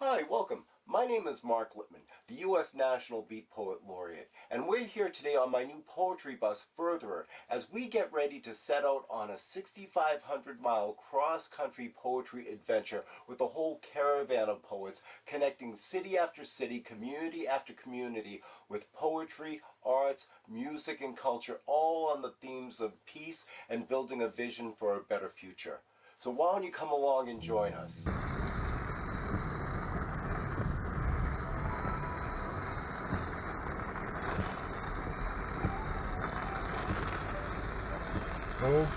Hi, welcome. My name is Mark Lippman, the U.S. National Beat Poet Laureate, and we're here today on my new poetry bus, Furtherer, as we get ready to set out on a 6,500-mile cross-country poetry adventure with a whole caravan of poets connecting city after city, community after community with poetry, arts, music, and culture, all on the themes of peace and building a vision for a better future. So why don't you come along and join us?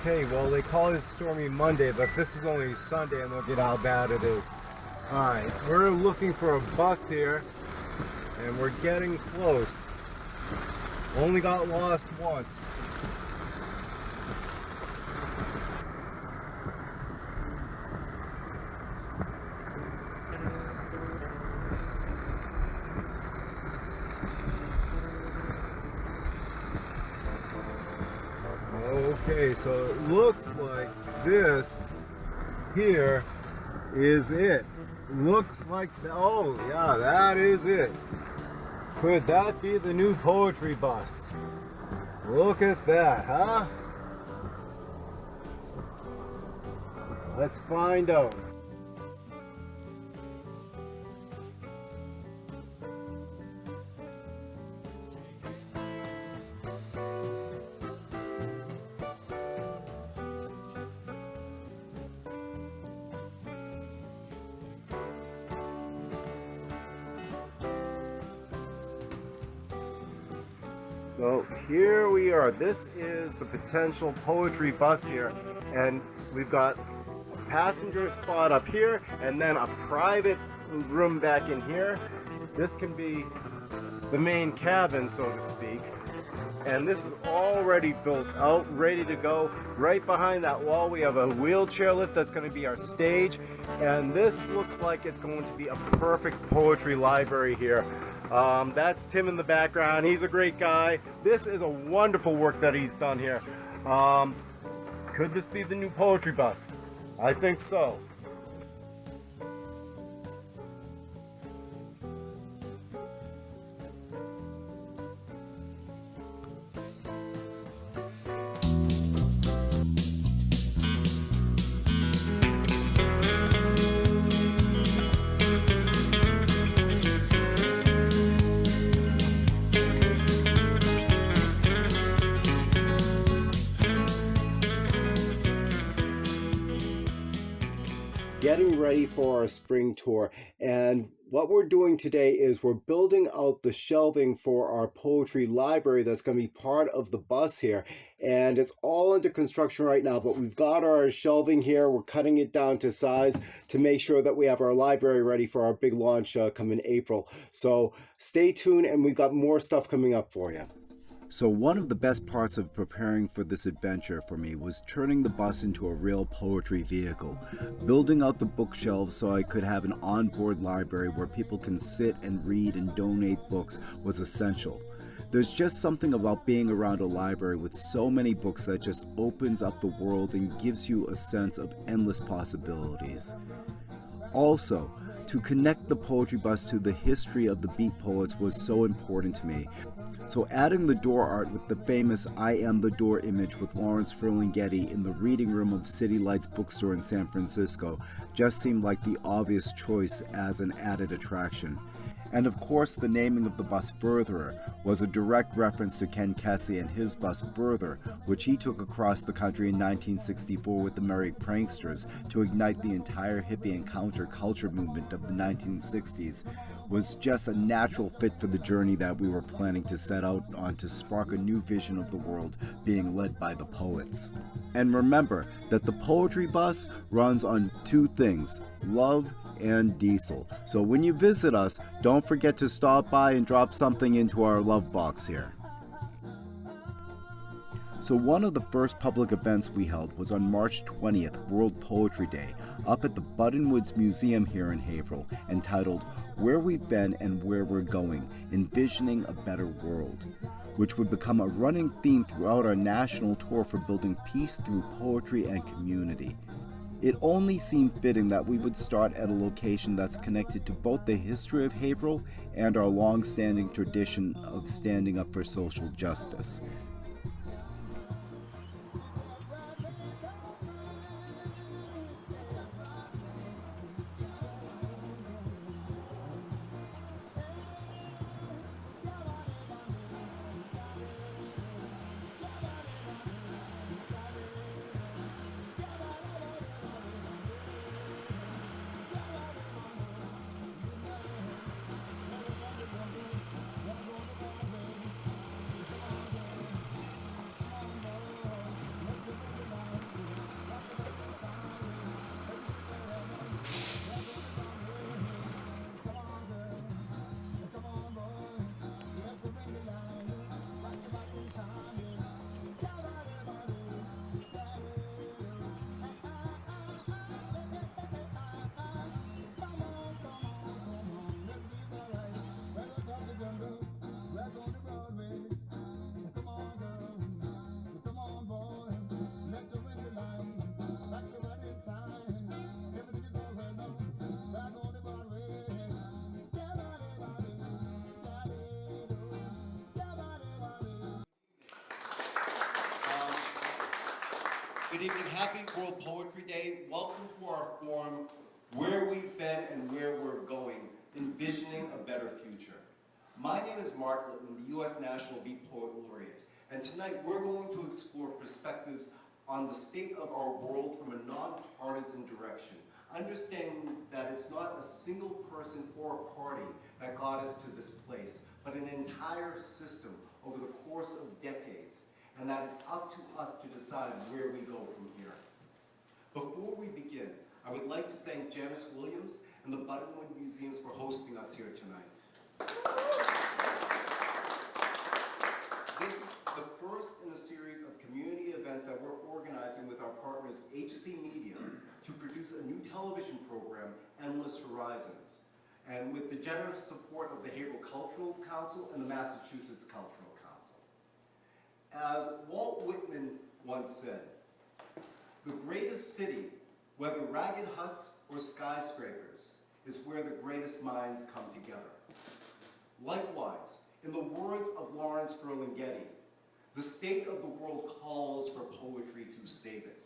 Okay, well they call it Stormy Monday, but this is only Sunday and look at how bad it is. Alright, we're looking for a bus here, and we're getting close. Only got lost once. Okay, so it looks like this here is it. Looks like, oh yeah, that is it. Could that be the new poetry bus? Look at that, huh? Let's find out. So here we are. This is the potential poetry bus here, and we've got a passenger spot up here and then a private room back in here. This can be the main cabin, so to speak, and this is already built out, ready to go. Right behind that wall we have a wheelchair lift that's going to be our stage, and this looks like it's going to be a perfect poetry library here. That's Tim in the background. He's a great guy. This is a wonderful work that he's done here. Could this be the new poetry bus? I think so. Getting ready for our spring tour, and what we're doing today is we're building out the shelving for our poetry library that's going to be part of the bus here, and it's all under construction right now, but we've got our shelving here. We're cutting it down to size to make sure that we have our library ready for our big launch coming April. So stay tuned, and we've got more stuff coming up for you. So one of the best parts of preparing for this adventure for me was turning the bus into a real poetry vehicle. Building out the bookshelves so I could have an onboard library where people can sit and read and donate books was essential. There's just something about being around a library with so many books that just opens up the world and gives you a sense of endless possibilities. Also, to connect the poetry bus to the history of the Beat Poets was so important to me. So adding the door art with the famous I Am the Door image with Lawrence Ferlinghetti in the reading room of City Lights bookstore in San Francisco just seemed like the obvious choice as an added attraction. And of course the naming of the bus Furtherer was a direct reference to Ken Kesey and his bus Further, which he took across the country in 1964 with the Merry Pranksters to ignite the entire hippie and counterculture movement of the 1960s. Was just a natural fit for the journey that we were planning to set out on to spark a new vision of the world being led by the poets. And remember that the poetry bus runs on two things, love and diesel. So when you visit us, don't forget to stop by and drop something into our love box here. So one of the first public events we held was on March 20th, World Poetry Day, up at the Buttonwoods Museum here in Haverhill, entitled Where We've Been and Where We're Going, Envisioning a Better World, which would become a running theme throughout our national tour for building peace through poetry and community. It only seemed fitting that we would start at a location that's connected to both the history of Haverhill and our long-standing tradition of standing up for social justice. Good evening, happy World Poetry Day. Welcome to our forum, Where We've Been and Where We're Going, Envisioning a Better Future. My name is Mark Littman, the U.S. National Beat Poet Laureate, and tonight we're going to explore perspectives on the state of our world from a nonpartisan direction, understanding that it's not a single person or party that got us to this place, but an entire system over the course of decades, and that it's up to us to decide where we go from here. Before we begin, I would like to thank Janice Williams and the Buttonwood Museums for hosting us here tonight. This is the first in a series of community events that we're organizing with our partners HC Media to produce a new television program, Endless Horizons, and with the generous support of the Haverhill Cultural Council and the Massachusetts Cultural Council. As Walt Whitman once said, the greatest city, whether ragged huts or skyscrapers, is where the greatest minds come together. Likewise, in the words of Lawrence Ferlinghetti, the state of the world calls for poetry to save it.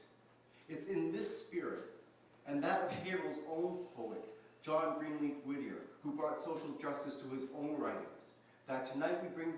It's in this spirit, and that of Haverhill's own poet, John Greenleaf Whittier, who brought social justice to his own writings, that tonight we bring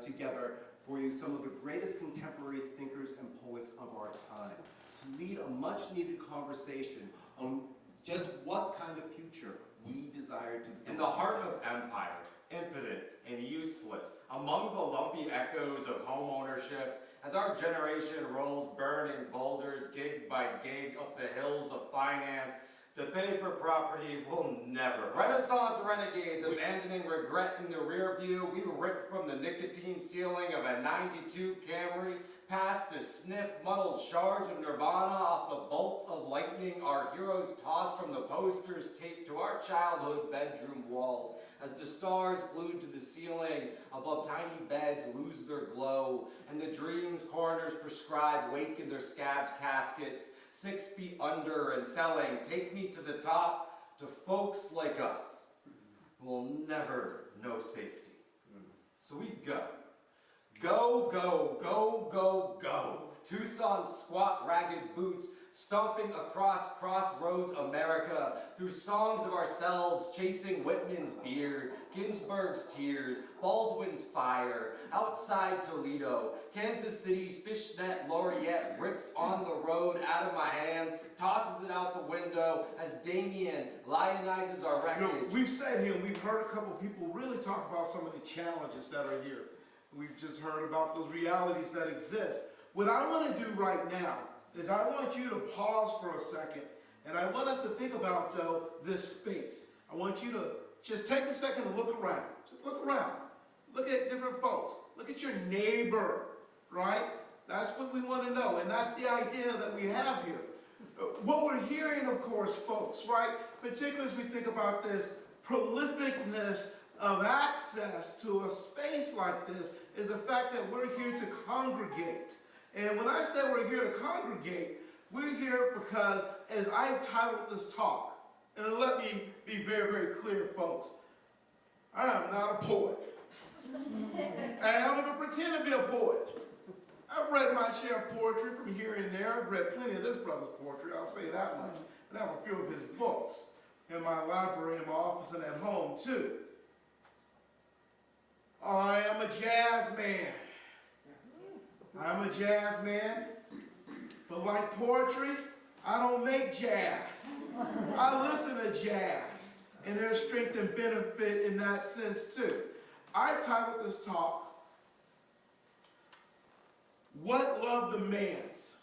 together for you some of the greatest contemporary thinkers and poets of our time to lead a much-needed conversation on just what kind of future we desire to build. In the heart of empire, impotent and useless, among the lumpy echoes of home ownership, as our generation rolls burning boulders gig by gig up the hills of finance, to pay for property will never. Renaissance renegades abandoning regret in the rear view, we ripped from the nicotine ceiling of a 92 Camry, past the sniff muddled shards of Nirvana off the bolts of lightning our heroes tossed from the posters taped to our childhood bedroom walls, as the stars glued to the ceiling above tiny beds lose their glow, and the dreams coroners prescribe wake in their scabbed caskets, 6 feet under and selling, take me to the top, to folks like us who will never know safety. So we go. Go, go, go, go, go. Tucson's squat, ragged boots, stomping across crossroads America, through songs of ourselves, chasing Whitman's beard, Ginsberg's tears, Baldwin's fire, outside Toledo, Kansas City's fishnet laureate rips on the road out of my hands, tosses it out the window as Damien lionizes our wreckage. You know, we've sat here and we've heard a couple people really talk about some of the challenges that are here. We've just heard about those realities that exist. What I want to do right now is I want you to pause for a second, and I want us to think about, though, this space. I want you to just take a second and look around. Just look around. Look at different folks. Look at your neighbor, right? That's what we want to know, and that's the idea that we have here. What we're hearing, of course, folks, right, particularly as we think about this prolificness of access to a space like this, is the fact that we're here to congregate. And when I say we're here to congregate, we're here because as I've titled this talk, and let me be very, very clear, folks, I am not a poet. I don't even pretend to be a poet. I've read my share of poetry from here and there. I've read plenty of this brother's poetry, I'll say that much. And I have a few of his books in my library, in my office, and at home too. I am a jazz man. I'm a jazz man, but like poetry, I don't make jazz. I listen to jazz, and there's strength and benefit in that sense too. I titled this talk, What Love Demands.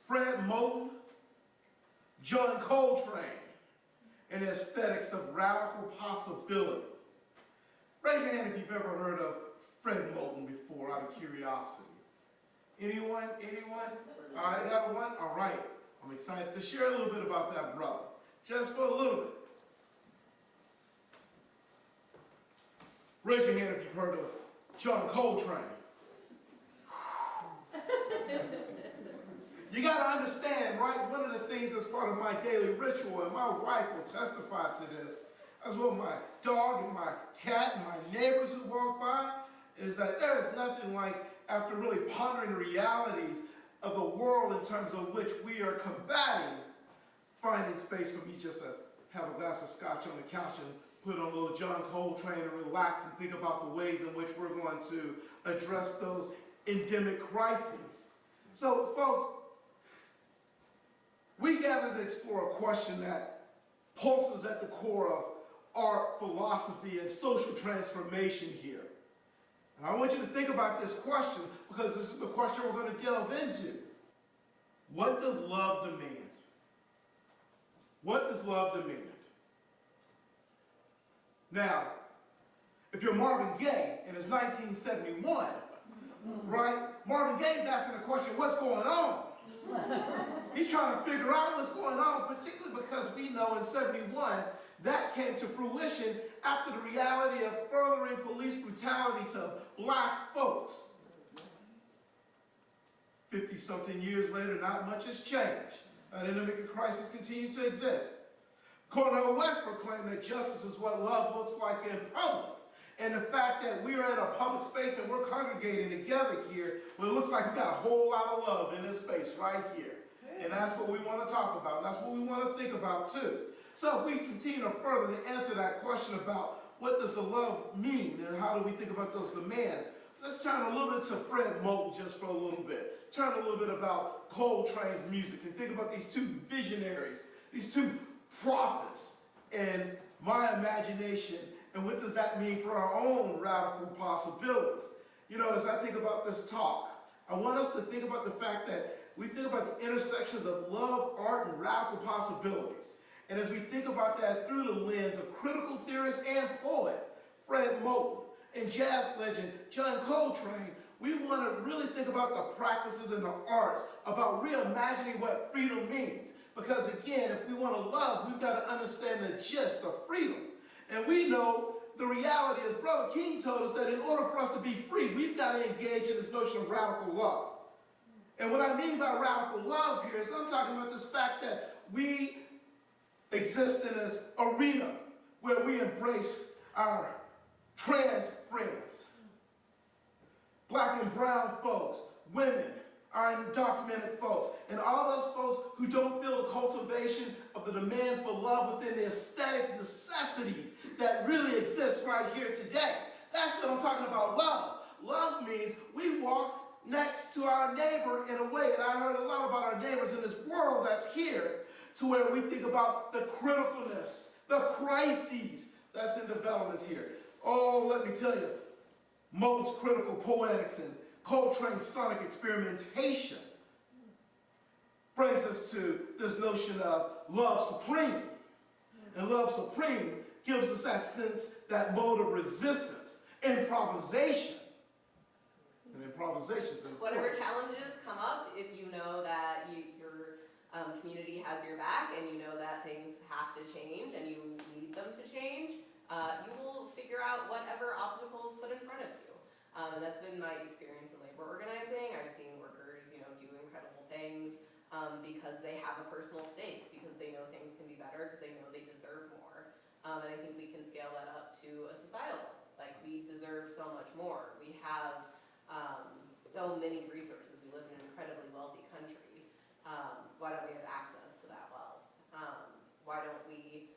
Fred Moten, John Coltrane, and the aesthetics of radical possibility. Raise your hand if you've ever heard of Fred Moten before, out of curiosity. Anyone? Anyone? All right, got one? All right. I'm excited to share a little bit about that brother, just for a little bit. Raise your hand if you've heard of John Coltrane. You got to understand, right? One of the things that's part of my daily ritual, and my wife will testify to this, as well as my dog and my cat and my neighbors who walk by, is that there is nothing like, after really pondering the realities of the world in terms of which we are combating, finding space for me just to have a glass of scotch on the couch and put on a little John Coltrane and relax and think about the ways in which we're going to address those endemic crises. So, folks, we gather to explore a question that pulses at the core of art, philosophy, and social transformation here. And I want you to think about this question because this is the question we're going to delve into. What does love demand? What does love demand? Now, if you're Marvin Gaye and it's 1971, right? Marvin Gaye's asking the question, what's going on? He's trying to figure out what's going on, particularly because we know in 71, that came to fruition after the reality of furthering police brutality to black folks. 50-something years later, not much has changed. An endemic crisis continues to exist. Cornel West proclaimed that justice is what love looks like in public. And the fact that we are in a public space and we're congregating together here, well, it looks like we got a whole lot of love in this space right here. And that's what we want to talk about. And that's what we want to think about too. So if we continue to further to answer that question about what does the love mean and how do we think about those demands, let's turn a little bit to Fred Moten just for a little bit. Turn a little bit about Coltrane's music and think about these two visionaries, these two prophets in my imagination, and what does that mean for our own radical possibilities? You know, as I think about this talk, I want us to think about the fact that we think about the intersections of love, art, and radical possibilities. And as we think about that through the lens of critical theorist and poet Fred Moten and jazz legend John Coltrane, we want to really think about the practices and the arts, about reimagining what freedom means. Because again, if we want to love, we've got to understand the gist of freedom. And we know the reality, as Brother King told us, that in order for us to be free, we've got to engage in this notion of radical love. And what I mean by radical love here is I'm talking about this fact that we exist in this arena where we embrace our trans friends, black and brown folks, women, our undocumented folks, and all those folks who don't feel the cultivation of the demand for love within the aesthetics necessity that really exists right here today. That's what I'm talking about, love. Love means we walk next to our neighbor in a way, and I heard a lot about our neighbors in this world that's here, to where we think about the criticalness, the crises that's in developments here. Oh, let me tell you, Moten's critical poetics and Coltrane's sonic experimentation brings us to this notion of love supreme. And love supreme gives us that sense, that mode of resistance, improvisation. And improvisation is important. Whatever challenges come up, if you know that your community has your back and you know that things have to change and you need them to change, you will figure out whatever obstacles put in front of you. And that's been my experience in labor organizing. I've seen workers, do incredible things because they have a personal stake, because they know things can be better, because they know they deserve more. And I think we can scale that up to a societal. Like, we deserve so much more. We have so many resources. We live in an incredibly wealthy country. Why don't we have access to that wealth? Why don't we,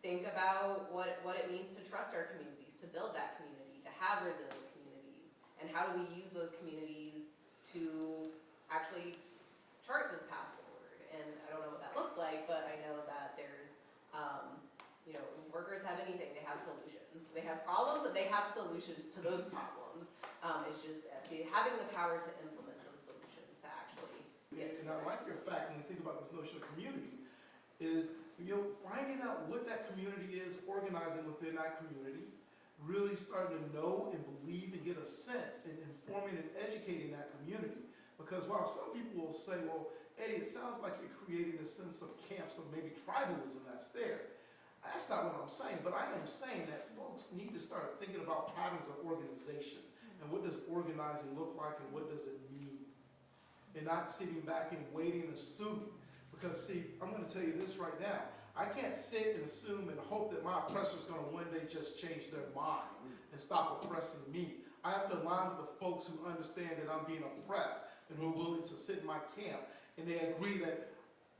think about what it means to trust our communities, to build that community, to have resilient communities, and how do we use those communities to actually chart this path forward? And I don't know what that looks like, but I know that there's, if workers have anything, they have solutions. They have problems, and they have solutions to those problems. It's just having the power to implement those solutions to actually get to And I like your fact when we think about this notion of community is, finding out what that community is, organizing within that community, really starting to know and believe and get a sense in informing and educating that community. Because while some people will say, well, Eddie, it sounds like you're creating a sense of camps of maybe tribalism that's there. That's not what I'm saying, but I am saying that folks need to start thinking about patterns of organization and what does organizing look like and what does it mean? And not sitting back and waiting and assuming. Because see, I'm going to tell you this right now. I can't sit and assume and hope that my oppressor's going to one day just change their mind and stop oppressing me. I have to align with the folks who understand that I'm being oppressed and who are willing to sit in my camp, and they agree that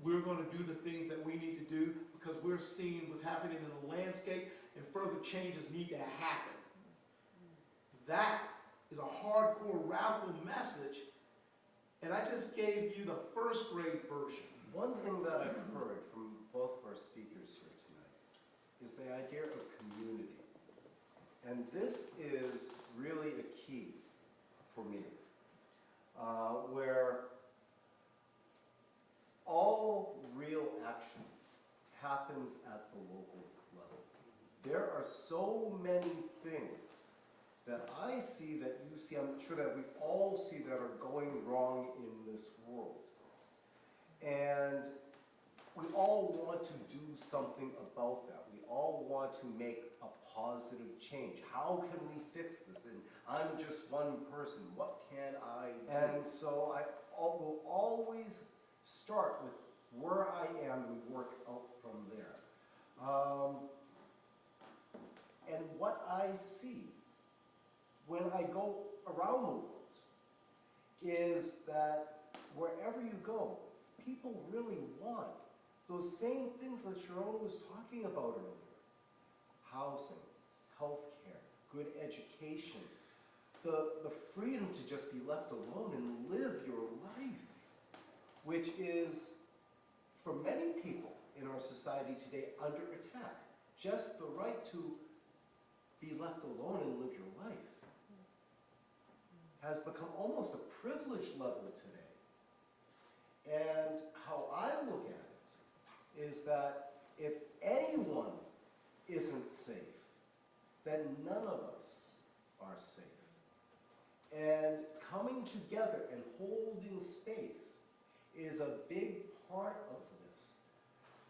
we're going to do the things that we need to do because we're seeing what's happening in the landscape and further changes need to happen. That is a hardcore radical message, and I just gave you the first grade version. One thing that I've heard from both of our speakers here tonight is the idea of community. And this is really a key for me, where all real action happens at the local level. There are so many things that I see, that you see, I'm sure that we all see, that are going wrong in this world. And we all want to do something about that. We all want to make a positive change. How can we fix this? And I'm just one person. What can I do? And so I will always start with where I am and work out from there. And what I see when I go around the world is that wherever you go, people really want those same things that Sharon was talking about earlier. Housing, healthcare, good education, the freedom to just be left alone and live your life, which is, for many people in our society today, under attack. Just the right to be left alone and live your life has become almost a privilege level today. And how I look at it is that if anyone isn't safe, then none of us are safe. And coming together and holding space is a big part of this.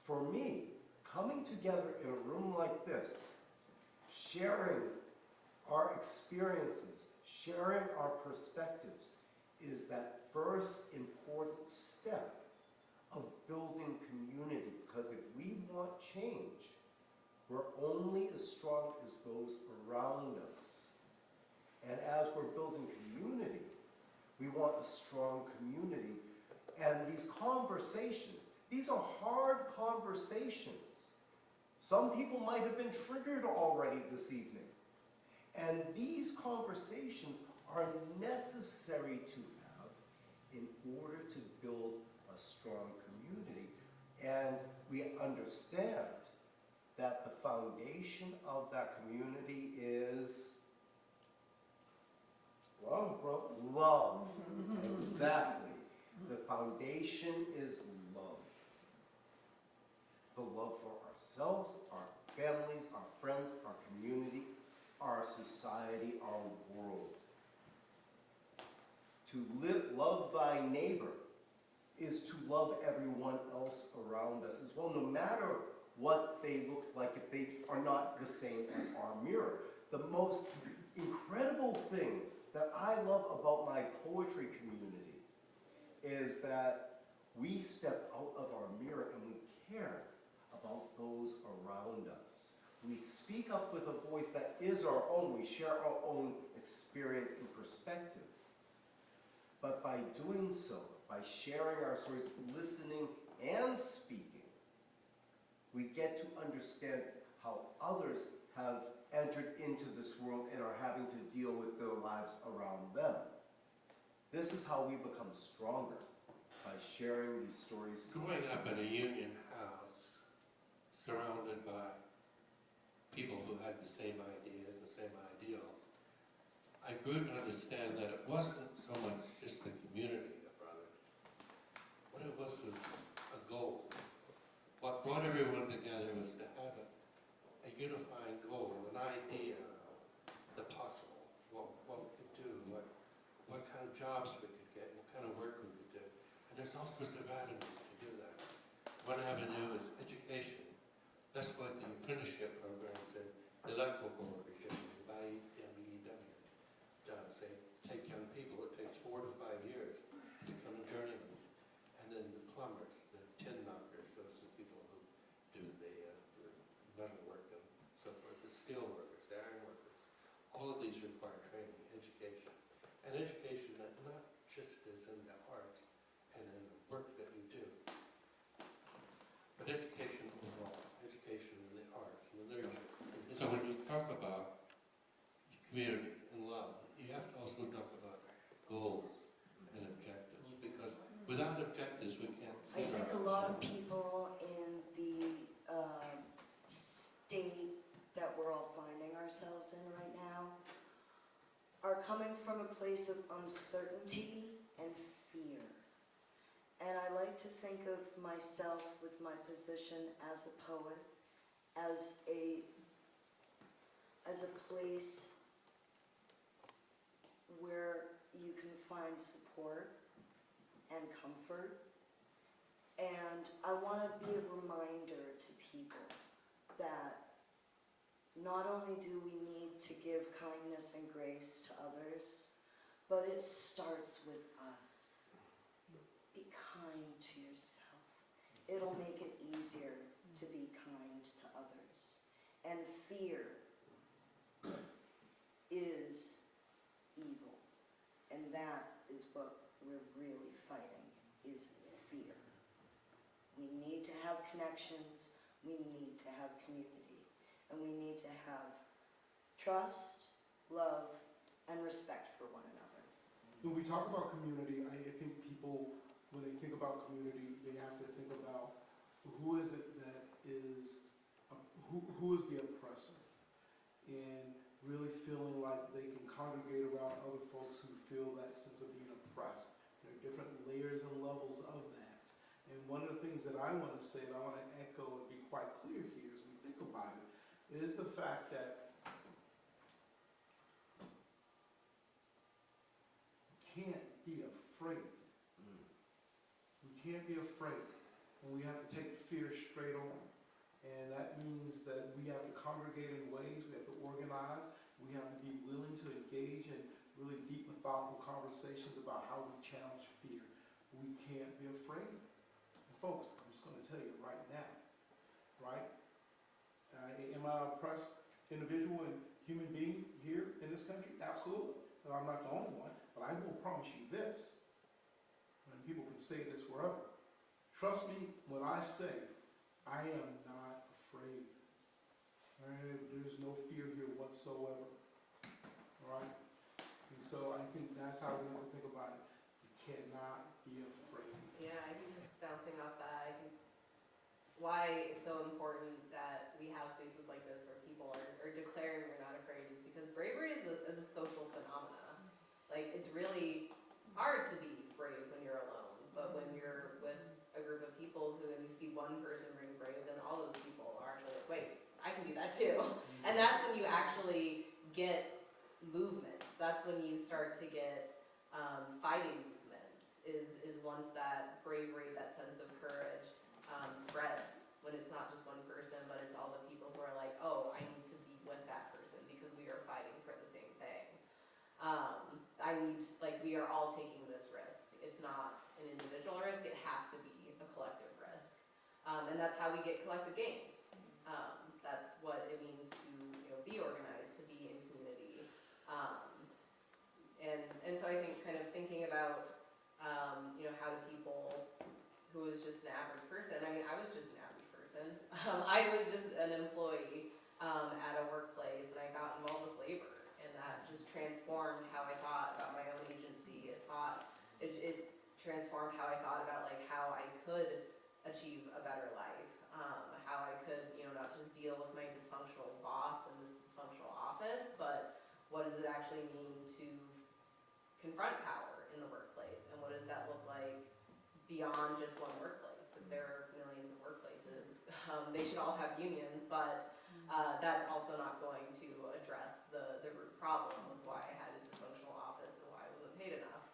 For me, coming together in a room like this, sharing our experiences, sharing our perspectives, is that first important step of building community. Because if we want change, we're only as strong as those around us. And as we're building community, we want a strong community. And these conversations, these are hard conversations. Some people might have been triggered already this evening. And these conversations are necessary to have in order to build a strong community. And we understand that the foundation of that community is Love, brother. love. Exactly. The foundation is love. The love for ourselves, our families, our friends, our community, our society, our world. To love thy neighbor is to love everyone else around us as well, no matter what they look like, if they are not the same as our mirror. The most incredible thing that I love about my poetry community is that we step out of our mirror and we care about those around us. We speak up with a voice that is our own. We share our own experience and perspective. But by doing so, by sharing our stories, listening and speaking, we get to understand how others have entered into this world and are having to deal with their lives around them. This is how we become stronger, by sharing these stories. Growing up in a union house, surrounded by people who had the same ideas, the same ideals, I grew to understand that it wasn't so much just the community of brothers. What it was a goal. What brought everyone together was to have a unifying goal, an idea of the possible, what we could do, what kind of jobs we could get, what kind of work we could do. And there's all sorts of avenues to do that. One avenue is education. That's what the apprenticeship programs in the electrical regime, the IEMEW, does. They take young people, it takes 4 to 5 years to become a journeyman. And then the plumbers, the tin knockers, those are the people who do the metal work and so forth, the steel workers, the iron workers. All of these require training, education. And education that not just is in the arts and in the work that we do, but education overall, education in the arts and the literature. So when you talk about community and love, you have to also talk about goals and objectives, because without objectives we can't I see think a lot of people in the state that we're all finding ourselves in right now are coming from a place of uncertainty and fear. And I like to think of myself with my position as a poet, as a place where you can find support and comfort. And I want to be a reminder to people that not only do we need to give kindness and grace to others, but it starts with us. Be kind to yourself. It'll make it easier to be kind to others. And fear is evil. And that is what we're really fighting, is fear. We need to have connections, we need to have community, and we need to have trust, love, and respect for one another. When we talk about community, I think people, when they think about community, they have to think about who is it that is, who is the oppressor? And really feeling like they can congregate around other folks who feel that sense of being oppressed. There are different layers and levels of that. And one of the things that I want to say, and I want to echo and be quite clear here as we think about it, is the fact that we can't be afraid. We can't be afraid. And we have to take fear straight on. And that means that we have to congregate in ways, we have to organize, we have to be willing to engage in really deep methodical conversations about how we challenge fear. We can't be afraid. And folks, I'm just going to tell you right now, right? Am I an oppressed individual and human being here in this country? Absolutely. And I'm not the only one, but I will promise you this, and people can say this wherever. Trust me when I say I am not afraid. There's no fear here whatsoever. All right? And so I think that's how we have to think about it. You cannot be afraid. Yeah, I think just bouncing off that, I think why it's so important that we have spaces like this where people are declaring they're not afraid is because bravery is a social phenomenon. Like, it's really hard to be brave when you're alone, but when you're with a group of people who, and you see one person being brave, then all those people are actually like, wait, I can do that too. And that's when you actually get movements. That's when you start to get fighting movements, is once that bravery, that sense of courage spreads. When it's not just one person, but it's all the people who are like, oh, I need to be with that person because we are fighting for the same thing. We are all taking this risk. It's not an And that's how we get collective gains. That's what it means to, be organized, to be in community. And so I think kind of thinking about, how do people who is just an average person, I mean, I was just an average person. I was just an employee at a workplace, and I got involved with labor, and that just transformed how I thought about my own agency. It transformed how I thought about like how I could achieve a better life, how I could, not just deal with my dysfunctional boss and this dysfunctional office, but what does it actually mean to confront power in the workplace, and what does that look like beyond just one workplace, because there are millions of workplaces. They should all have unions, but that's also not going to address the root problem of why I had a dysfunctional office and why I wasn't paid enough.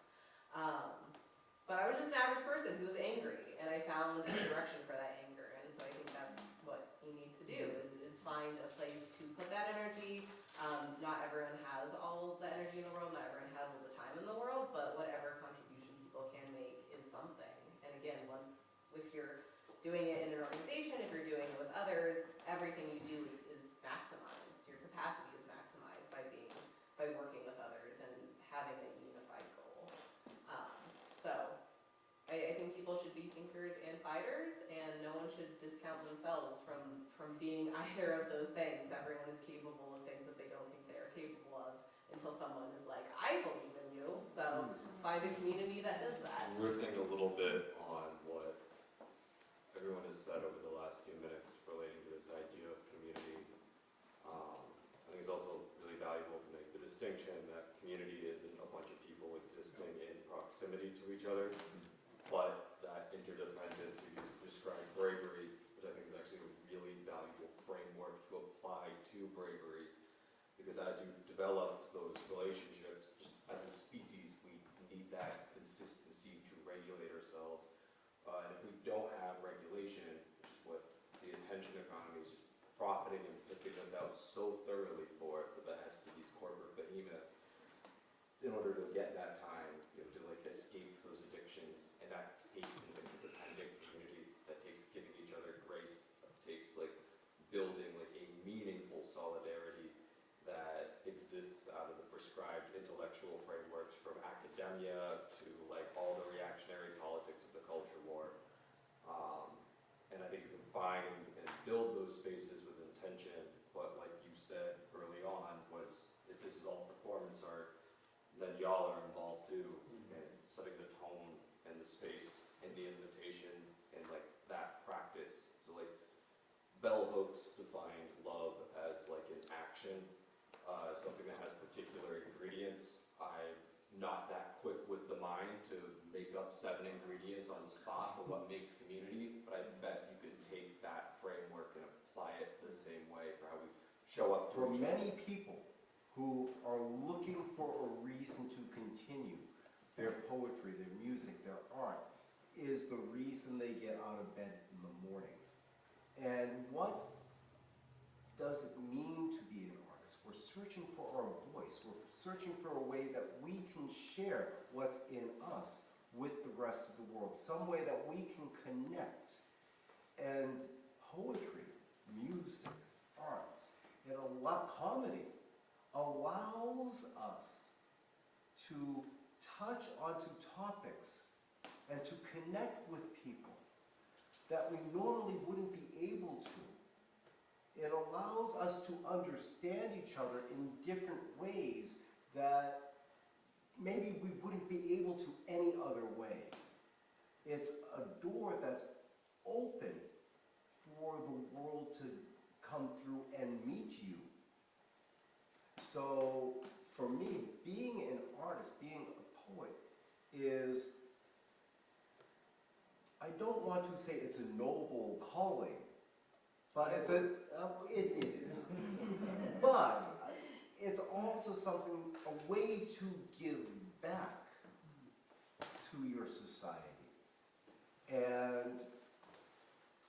But I was just an average person who was angry, and I found a direction for that anger, and so I think that's what you need to do, is find a place to put that energy. Not everyone has all the energy in the world, not everyone has all the time in the world, but whatever contribution people can make is something. And again, if you're doing it in an organization, if you're doing it with others, everything you do is maximized. Your capacity is maximized by working with others and having a unified goal. So I think people should be thinkers and fighters, and no one should discount themselves from being either of those things. Everyone is capable of things that they don't think they are capable of until someone is like, I believe in you. So find a community that does that. Riffing a little bit on what everyone has said over the last few minutes relating to this idea of community, I think it's also really valuable to make the distinction that community isn't a bunch of people existing in proximity to each other, but that interdependence. You described bravery, which I think is actually a really valuable framework to apply to bravery, because as you develop those relationships, just as a species, we need that consistency to regulate ourselves. And if we don't have regulation, which is what the attention economy is just profiting and flipping us out so thoroughly for at the behest of these corporate behemoths, in order to get that time, you have to like escape those addictions, and that takes an interdependent community, that takes giving each other grace, takes like building like a meaningful solidarity that exists out of the prescribed intellectual frameworks from academia to like all the reactionary politics of the culture war. And I think you can find and build those spaces with intention, but like you said early on, was if this is all performance art, then y'all are involved too, in setting the tone and the space and the invitation and like that practice. So like bell hooks defined love as like an action, something that has particular ingredients. I'm not that quick with the mind to make up 7 ingredients on the spot for what makes community, but I bet you could take that framework and apply it the same way for how we show up For for each other. many people who are looking for a reason to continue their poetry, their music, their art, is the reason they get out of bed in the morning. And what does it mean to be an artist? We're searching for our voice. We're searching for a way that we can share what's in us with the rest of the world, some way that we can connect. And poetry, music, arts, and a lot comedy allows us to touch onto topics and to connect with people that we normally wouldn't be able to. It allows us to understand each other in different ways that maybe we wouldn't be able to any other way. It's a door that's open for the world to come through and meet you. So for me, being an artist, being a poet, is, I don't want to say it's a noble calling, but it's it is. But it's also something, a way to give back to your society. And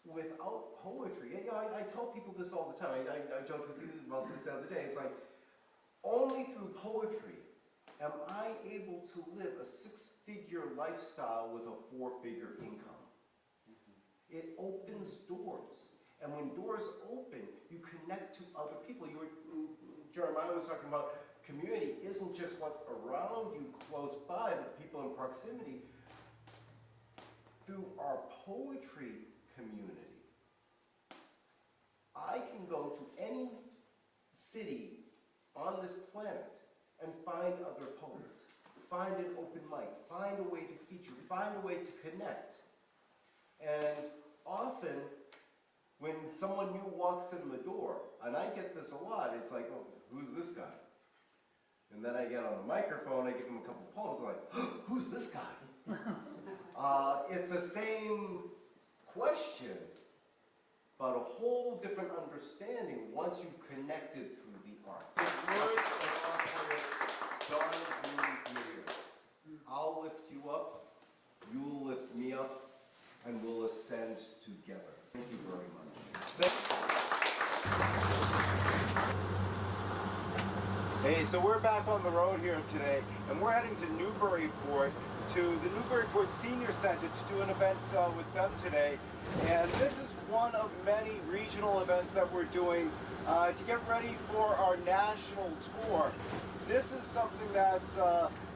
without poetry, I tell people this all the time, I joked with you about this the other day, it's like, only through poetry am I able to live a 6-figure lifestyle with a 4-figure income. it opens doors. And when doors open, you connect to other people. Jeremiah was talking about community isn't just what's around you close by, but people in proximity. Through our poetry community, I can go to any city on this planet and find other poets, find an open mic, find a way to feature, find a way to connect. And often, when someone new walks in the door, and I get this a lot, it's like, oh, who's this guy? And then I get on the microphone, I give them a couple poems, I'm like, oh, who's this guy? It's the same question, but a whole different understanding once you've connected through the arts. So words of our poet, John Green here. I'll lift you up, you'll lift me up, and we'll ascend together. Thank you very much. Hey, so we're back on the road here today, and we're heading to Newburyport, to the Newburyport Senior Center to do an event with them today. And this is one of many regional events that we're doing to get ready for our national tour. This is something that's,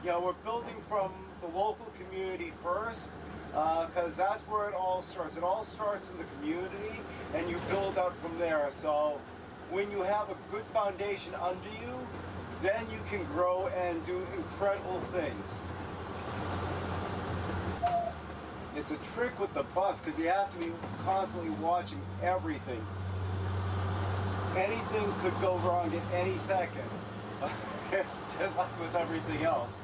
we're building from the local community first, because that's where it all starts. It all starts in the community, and you build out from there. So when you have a good foundation under you, then you can grow and do incredible things. It's a trick with the bus because you have to be constantly watching everything. Anything could go wrong at any second, just like with everything else.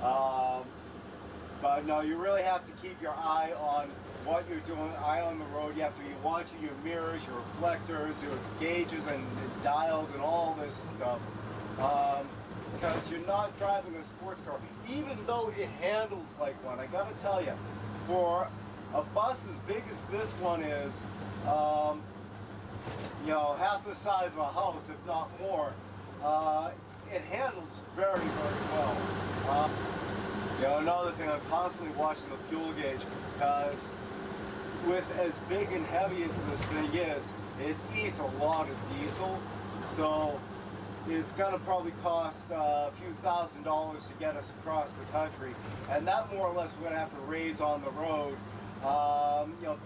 But no, you really have to keep your eye on what you're doing, eye on the road. You have to be watching your mirrors, your reflectors, your gauges and dials and all this stuff. Because you're not driving a sports car, even though it handles like one. I gotta tell you, for a bus as big as this one is, half the size of a house, if not more, it handles very, very well. Another thing, I'm constantly watching the fuel gauge, because with as big and heavy as this thing is, it eats a lot of diesel, so it's going to probably cost a few $1,000s to get us across the country, and that more or less we're going to have to raise on the road.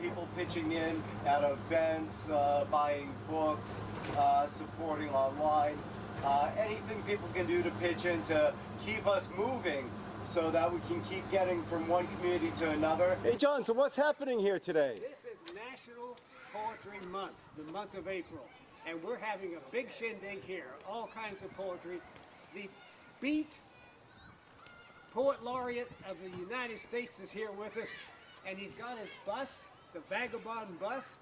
People pitching in at events, buying books, supporting online, anything people can do to pitch in to keep us moving so that we can keep getting from one community to another. Hey John, so what's happening here today? This is National Poetry Month, the month of April. And we're having a big shindig here, all kinds of poetry. The Beat Poet Laureate of the United States is here with us, and he's got his bus, the Vagabond Bus.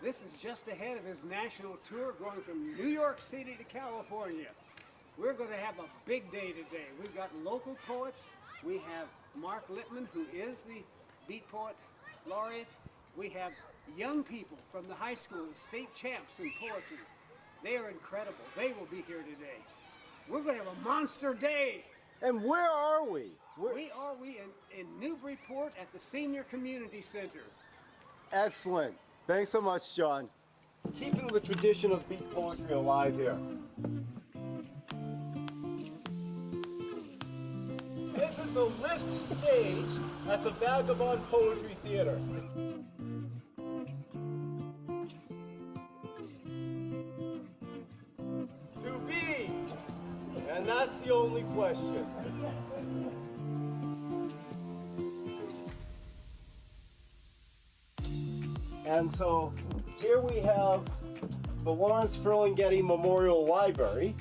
This is just ahead of his national tour going from New York City to California. We're going to have a big day today. We've got local poets. We have Mark Lippman, who is the Beat Poet Laureate. We have young people from the high school, the state champs in poetry. They are incredible. They will be here today. We're going to have a monster day. And where are we? We are in Newburyport at the Senior Community Center. Excellent. Thanks so much, John. Keeping the tradition of beat poetry alive here. This is the lift stage at the Vagabond Poetry Theater. To be, and that's the only question. And so here we have the Lawrence Ferlinghetti Memorial Library.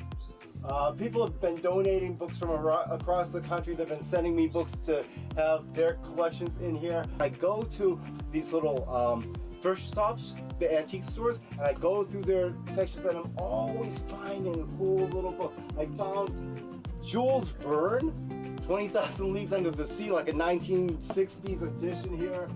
People have been donating books from across the country. They've been sending me books to have their collections in here. I go to these little thrift shops, the antique stores, and I go through their sections, and I'm always finding a cool little book. I found Jules Verne, 20,000 Leagues Under the Sea, like a 1960s edition here.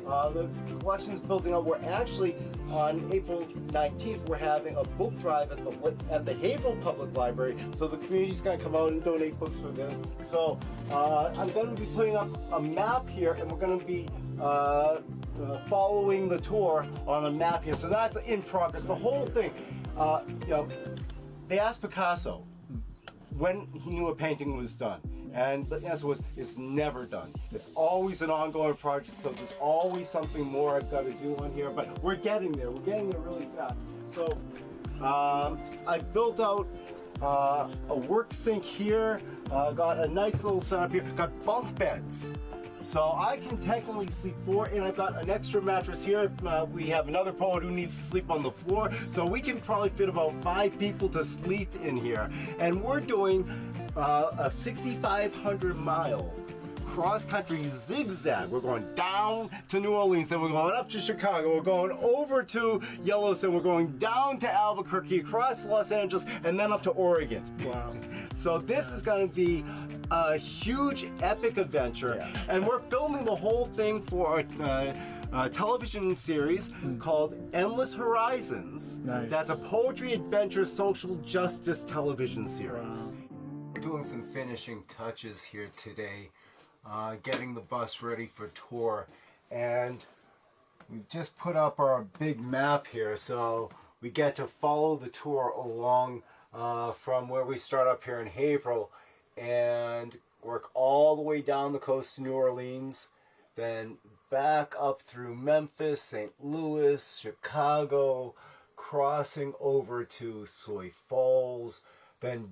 The collection's building up. We're actually, on April 19th, we're having a book drive at the Haverhill Public Library. So the community's going to come out and donate books for this. So I'm going to be putting up a map here, and we're going to be following the tour on a map here. So that's in progress. The whole thing, you know, they asked Picasso when he knew a painting was done. And the answer was, it's never done. It's always an ongoing project, so there's always something more I've got to do on here, but we're getting there. We're getting there really fast. So I've built out a work sink here, got a nice little setup here, got bunk beds. So I can technically sleep 4, and I've got an extra mattress here. We have another poet who needs to sleep on the floor, so we can probably fit about 5 people to sleep in here. And we're doing a 6,500 mile cross-country zigzag. We're going down to New Orleans, then we're going up to Chicago, we're going over to Yellowstone, we're going down to Albuquerque, across Los Angeles, and then up to Oregon. Wow. So this is going to be a huge epic adventure, and we're filming the whole thing for a television series called Endless Horizons. Nice. That's a poetry, adventure, social justice television series. Wow. We're doing some finishing touches here today, getting the bus ready for tour, and we just put up our big map here, so we get to follow the tour along from where we start up here in Haverhill and work all the way down the coast to New Orleans, then back up through Memphis, St. Louis, Chicago, crossing over to Sioux Falls, then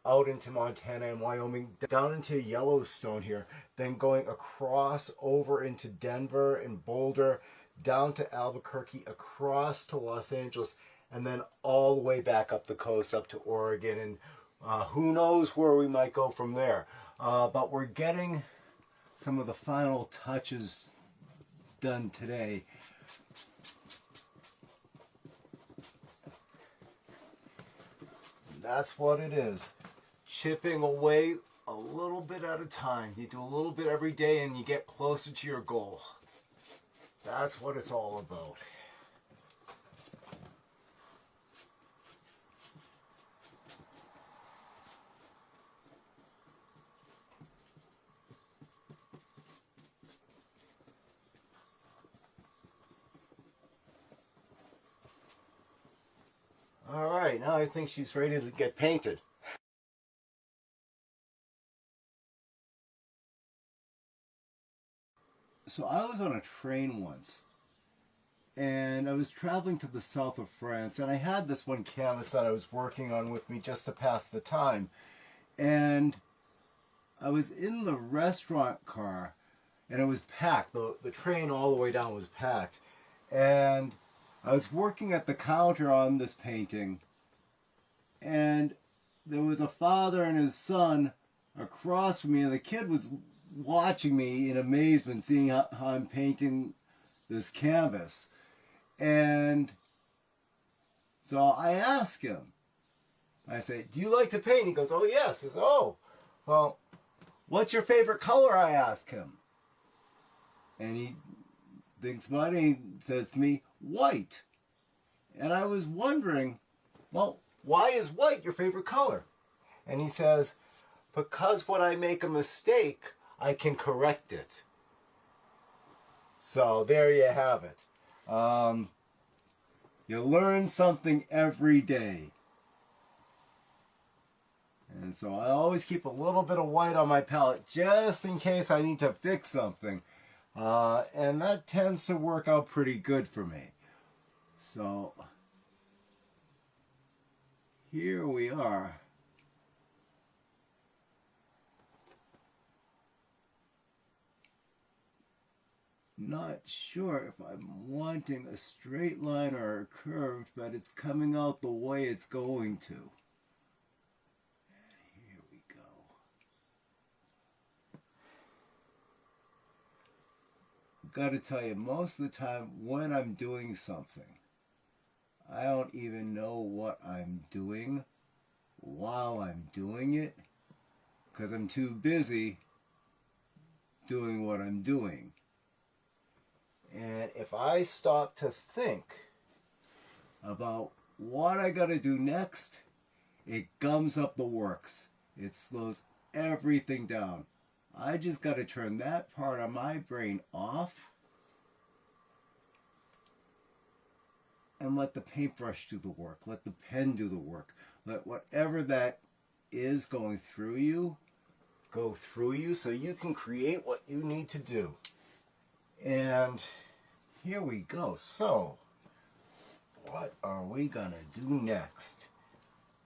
out into Montana and Wyoming, down into Yellowstone here, then going across over into Denver and Boulder, down to Albuquerque, across to Los Angeles, and then all the way back up the coast, up to Oregon, and who knows where we might go from there. But we're getting some of the final touches done today. That's what it is. Chipping away a little bit at a time. You do a little bit every day and you get closer to your goal. That's what it's all about. All right, now I think she's ready to get painted. So I was on a train once, and I was traveling to the south of France, and I had this one canvas that I was working on with me just to pass the time. And I was in the restaurant car, and it was packed. The train all the way down was packed. And I was working at the counter on this painting, and there was a father and his son across from me, and the kid was watching me in amazement, seeing how I'm painting this canvas. And so I asked him, I say, "Do you like to paint?" He goes, "Oh yes." He says, "Oh, well, what's your favorite color?" I asked him. And he thinks about it, and he says to me, "White." And I was wondering, well, why is white your favorite color? And he says, "Because when I make a mistake, I can correct it." So there you have it. You learn something every day. And so I always keep a little bit of white on my palette just in case I need to fix something. And that tends to work out pretty good for me. So here we are. Not sure if I'm wanting a straight line or a curved, but it's coming out the way it's going to. And here we go. Got to tell you, most of the time when I'm doing something, I don't even know what I'm doing while I'm doing it, because I'm too busy doing what I'm doing. And if I stop to think about what I gotta do next, it gums up the works. It slows everything down. I just gotta turn that part of my brain off and let the paintbrush do the work. Let the pen do the work. Let whatever that is going through you go through you so you can create what you need to do. And here we go. So, what are we gonna do next?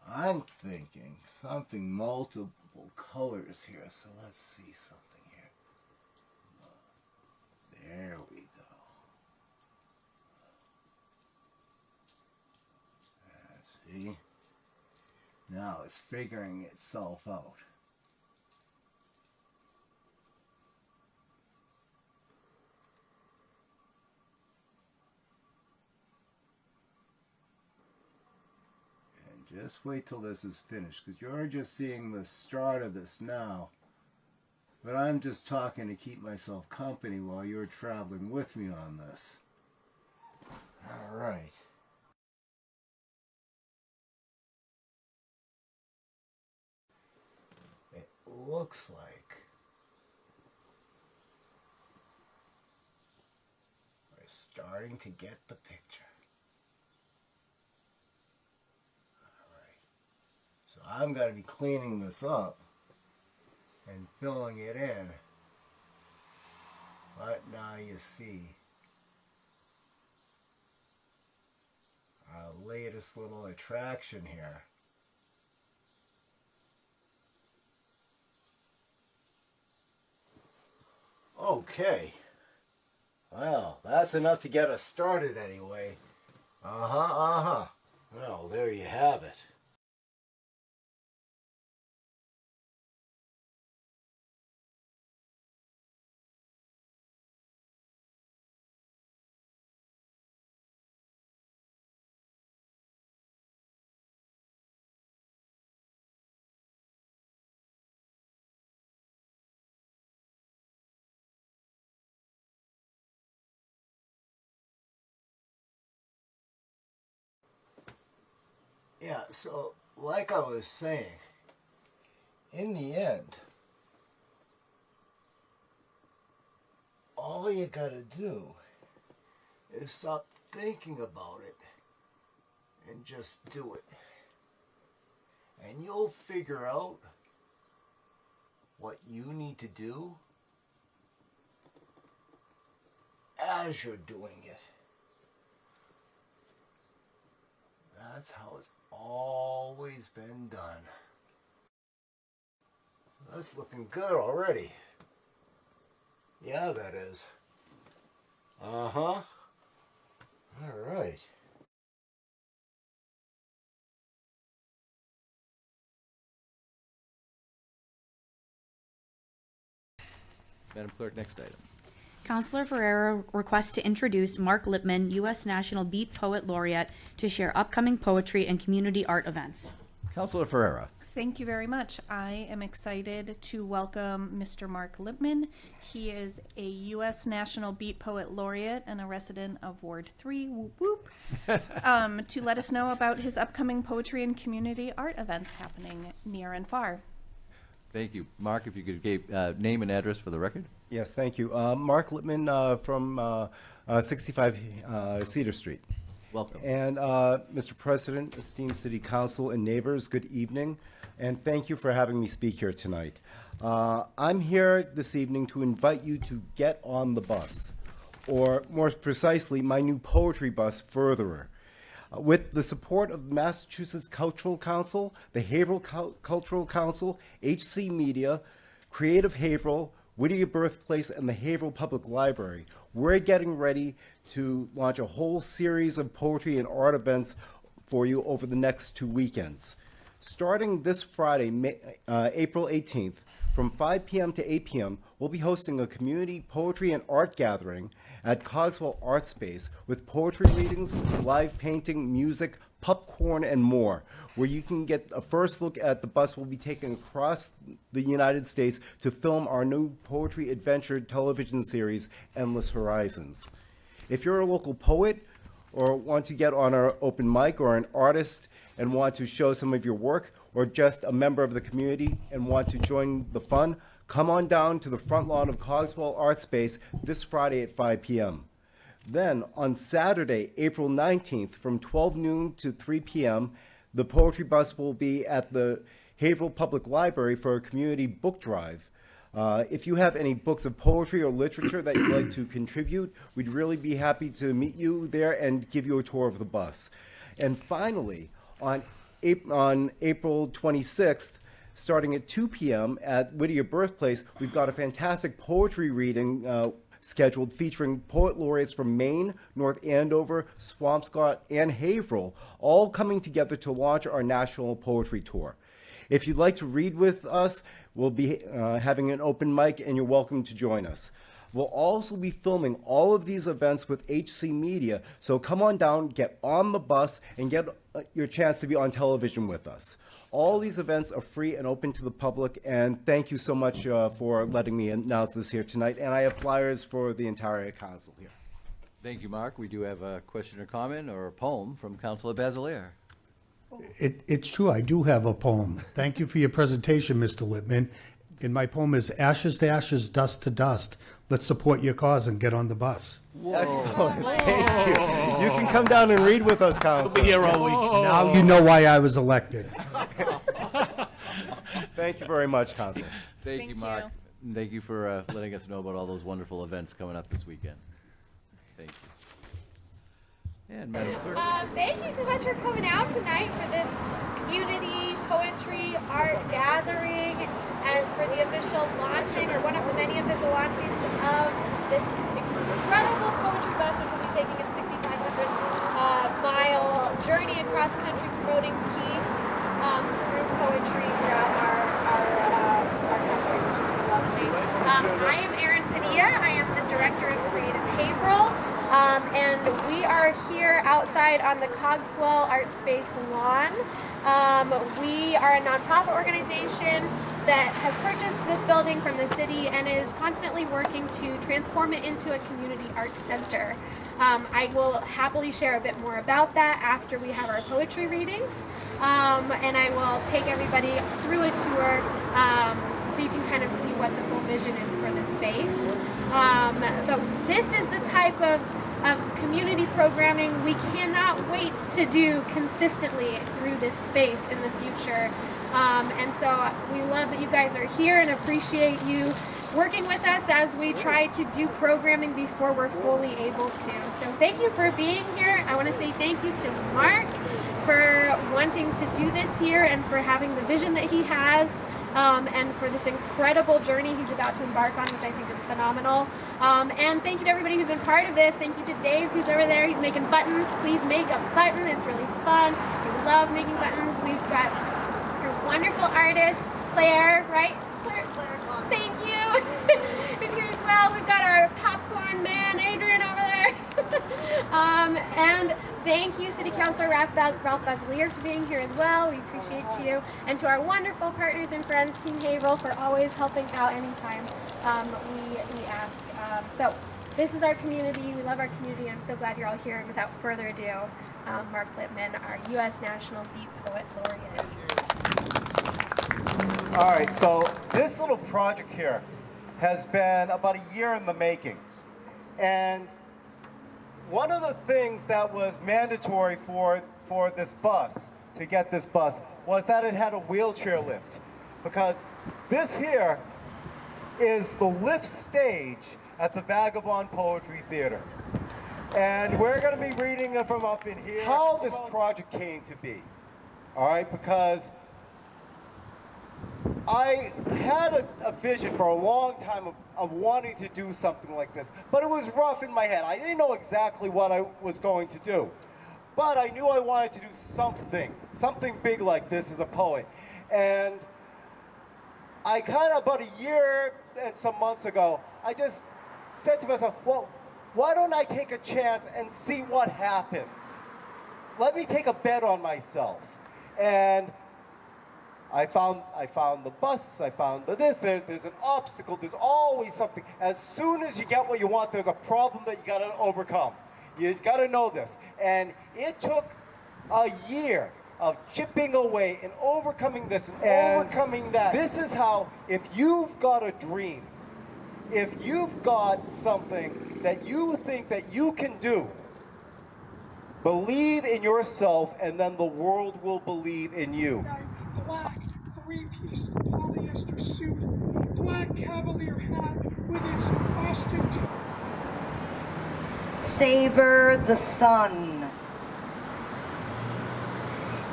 I'm thinking something multiple colors here. So let's see something here. There we go. See? Now it's figuring itself out. Just wait till this is finished, because you're just seeing the start of this now. But I'm just talking to keep myself company while you're traveling with me on this. All right. It looks like we're starting to get the picture. So I'm going to be cleaning this up and filling it in. But now you see our latest little attraction here. Okay. Well, that's enough to get us started anyway. Well, there you have it. Yeah, so like I was saying, in the end, all you gotta do is stop thinking about it and just do it. And you'll figure out what you need to do as you're doing it. That's how it's always been done. That's looking good already. Yeah, that is. All right. Madam Clerk, next item. Councilor Ferrera requests to introduce Mark Lippman, U.S. National Beat Poet Laureate, to share upcoming poetry and community art events. Councilor Ferrera. Thank you very much. I am excited to welcome Mr. Mark Lippman. He is a U.S. National Beat Poet Laureate and a resident of Ward 3, whoop whoop, to let us know about his upcoming poetry and community art events happening near and far. Thank you. Mark, if you could give name and address for the record. Yes, thank you. Mark Lippman from 65 Cedar Street. Welcome. And Mr. President, esteemed City Council and neighbors, good evening, and thank you for having me speak here tonight. I'm here this evening to invite you to get on the bus, or more precisely, my new poetry bus, Furtherer. With the support of the Massachusetts Cultural Council, the Haverhill Cultural Council, HC Media, Creative Haverhill, Whittier Birthplace, and the Haverhill Public Library, we're getting ready to launch a whole series of poetry and art events for you over the next 2 weekends. Starting this Friday, April 18th, from 5 p.m. to 8 p.m., we'll be hosting a community poetry and art gathering at Cogswell Art Space with poetry readings, live painting, music, popcorn, and more, where you can get a first look at the bus we'll be taking across the United States to film our new poetry adventure television series, Endless Horizons. If you're a local poet or want to get on our open mic, or an artist and want to show some of your work, or just a member of the community and want to join the fun, come on down to the front lawn of Cogswell Art Space this Friday at 5 p.m. Then, on Saturday, April 19th, from 12 noon to 3 p.m., the Poetry Bus will be at the Haverhill Public Library for a community book drive. If you have any books of poetry or literature that you'd like to contribute, we'd really be happy to meet you there and give you a tour of the bus. And finally, on April 26th, starting at 2 p.m. at Whittier Birthplace, we've got a fantastic poetry reading scheduled featuring poet laureates from Maine, North Andover, Swampscott, and Haverhill, all coming together to launch our national poetry tour. If you'd like to read with us, we'll be having an open mic, and you're welcome to join us. We'll also be filming all of these events with HC Media, so come on down, get on the bus, and get your chance to be on television with us. All these events are free and open to the public, and thank you so much for letting me announce this here tonight. And I have flyers for the entire council here. Thank you, Mark. We do have a question or comment or a poem from Councilor Basileir. It's true, I do have a poem. Thank you for your presentation, Mr. Lippman. And my poem is Ashes to Ashes, Dust to Dust. Let's support your cause and get on the bus. Excellent. Thank you. You can come down and read with us, Council. We'll be here all week. Now you know why I was elected. Thank you very much, Council. Thank you, Mark. And thank you for letting us know about all those wonderful events coming up this weekend. Thank you. And Madam Clerk. Thank you so much for coming out tonight for this community poetry art gathering and for the official launching, or one of the many official launchings of this incredible poetry bus, which will be taking its 6,500-mile journey across country promoting peace through poetry throughout our country, which is so lovely. I am Erin Padilla. I am the Director of Creative Haverhill. And we are here outside on the Cogswell Art Space lawn. We are a nonprofit organization that has purchased this building from the city and is constantly working to transform it into a community arts center. I will happily share a bit more about that after we have our poetry readings, and I will take everybody through a tour so you can kind of see what the full vision is for the space. But this is the type of community programming we cannot wait to do consistently through this space in the future. And so we love that you guys are here and appreciate you working with us as we try to do programming before we're fully able to. So thank you for being here. I want to say thank you to Mark for wanting to do this here and for having the vision that he has, and for this incredible journey he's about to embark on, which I think is phenomenal. And thank you to everybody who's been part of this. Thank you to Dave, who's over there. He's making buttons. Please make a button. It's really fun. We love making buttons. We've got your wonderful artist, Claire, right? Claire, thank you. Who's here as well. We've got our popcorn man, Adrian, over there. And thank you, City Councilor Ralph Basileir, for being here as well. We appreciate you. And to our wonderful partners and friends, Team Haverhill, for always helping out anytime we ask. So this is our community. We love our community. I'm so glad you're all here. And without further ado, Mark Lippman, our U.S. National Beat Poet Laureate. All right, so this little project here has been about a year in the making. And one of the things that was mandatory for this bus, to get this bus, was that it had a wheelchair lift. Because this here is the lift stage at the Vagabond Poetry Theater. And we're going to be reading from up in here how this project came to be. All right, because I had a vision for a long time of wanting to do something like this, but it was rough in my head. I didn't know exactly what I was going to do, but I knew I wanted to do something big like this as a poet. And I kind of, about a year and some months ago, I just said to myself, well, why don't I take a chance and see what happens? Let me take a bet on myself. And I found the bus, I found the this, there's an obstacle, there's always something. As soon as you get what you want, there's a problem that you gotta overcome. You gotta know this. And it took a year of chipping away and overcoming this and overcoming that. This is how, if you've got a dream, if you've got something that you think that you can do, believe in yourself and then the world will believe in you. Black three-piece polyester suit, black cavalier hat with its ostrich. Savor the sun.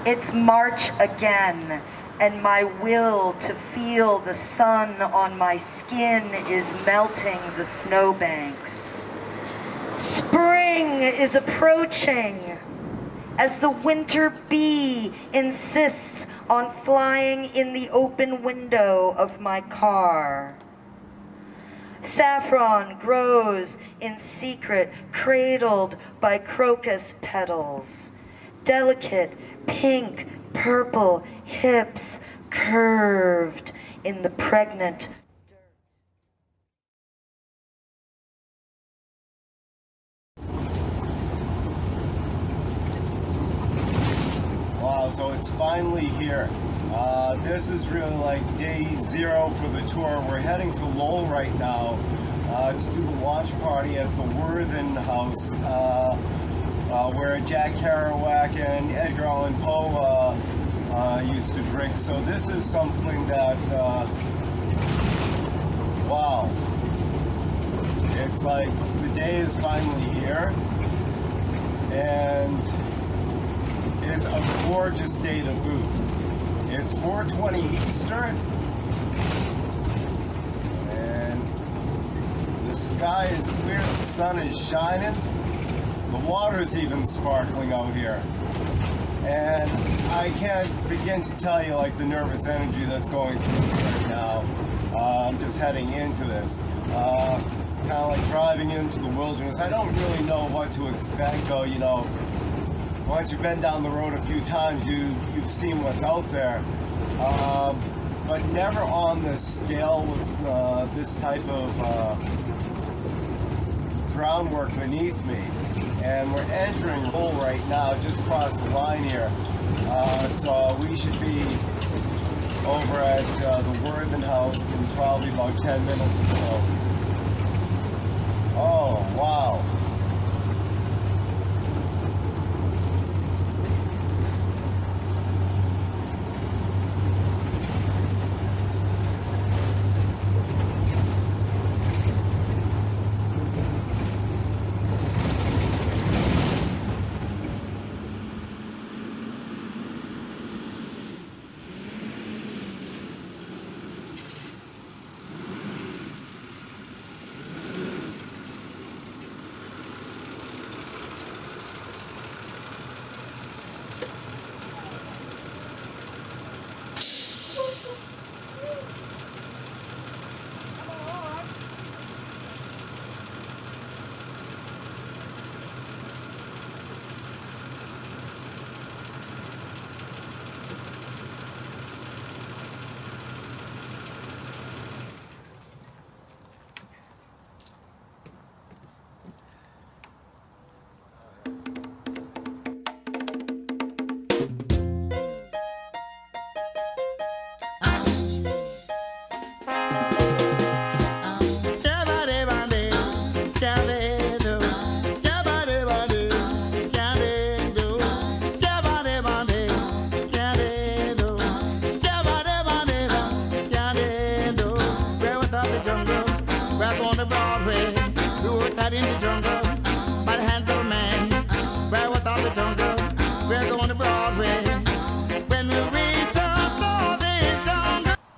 It's March again, and my will to feel the sun on my skin is melting the snowbanks. Spring is approaching as the winter bee insists on flying in the open window of my car. Saffron grows in secret, cradled by crocus petals. Delicate pink, purple hips curved in the pregnant Wow, so it's finally here. This is really like day 0 for the tour. We're heading to Lowell right now to do the watch party at the Worthen House, where Jack Kerouac and Edgar Allan Poe used to drink. So this is something that, wow, it's like the day is finally here, and it's a gorgeous day to boot. It's 4:20 Eastern, and the sky is clear, the sun is shining, the water is even sparkling out here. And I can't begin to tell you like the nervous energy that's going through me right now. I'm just heading into this. Kind of like driving into the wilderness. I don't really know what to expect though, you know. Once you've been down the road a few times, you've seen what's out there. But never on this scale with this type of groundwork beneath me. And we're entering Lowell right now, just across the line here. So we should be over at the Worthen House in probably about 10 minutes or so. Oh, wow.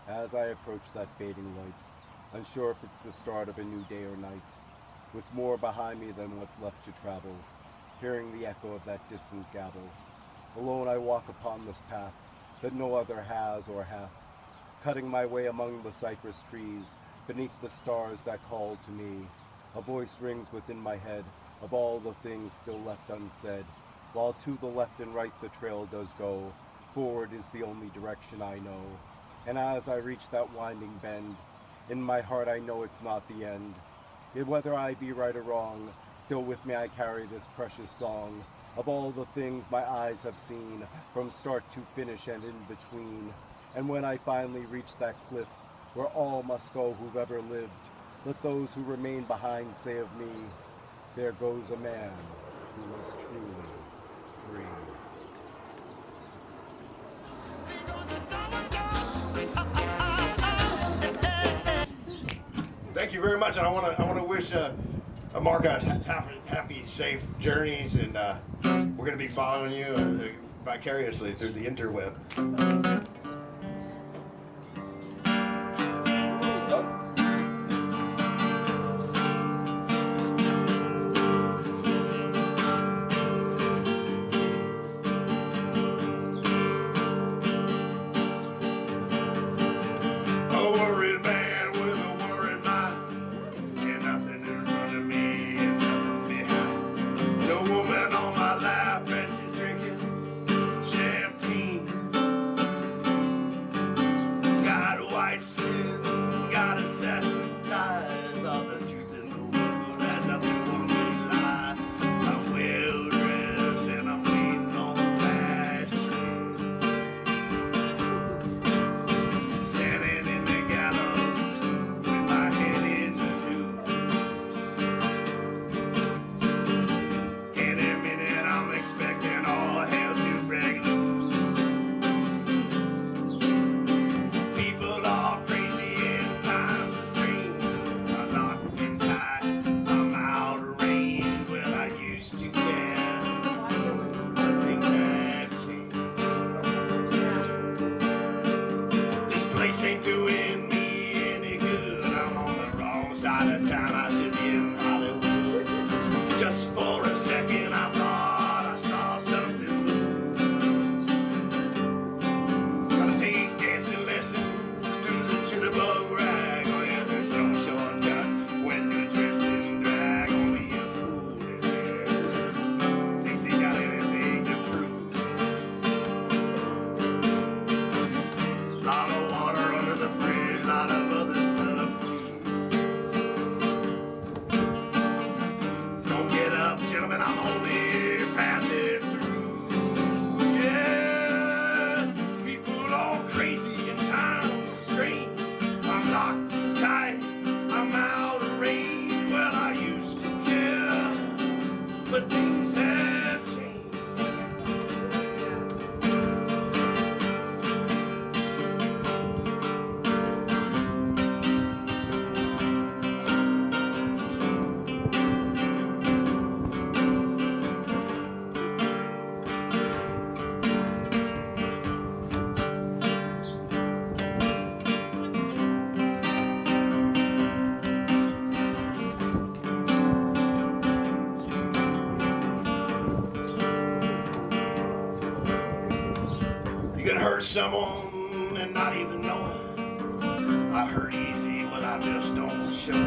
As I approach that fading light, unsure if it's the start of a new day or night, with more behind me than what's left to travel, hearing the echo of that distant gabble. Alone I walk upon this path that no other has or hath, cutting my way among the cypress trees, beneath the stars that call to me. A voice rings within my head of all the things still left unsaid, while to the left and right the trail does go, forward is the only direction I know. And as I reach that winding bend, in my heart I know it's not the end. Yet whether I be right or wrong, still with me I carry this precious song of all the things my eyes have seen, from start to finish and in between. And when I finally reach that cliff, where all must go who've ever lived, let those who remain behind say of me, there goes a man who was truly free. Thank you very much, and I want to wish Mark a happy, safe journeys, and we're going to be following you vicariously through the interweb. Someone and not even know it. I hurt easy, but I just don't show it.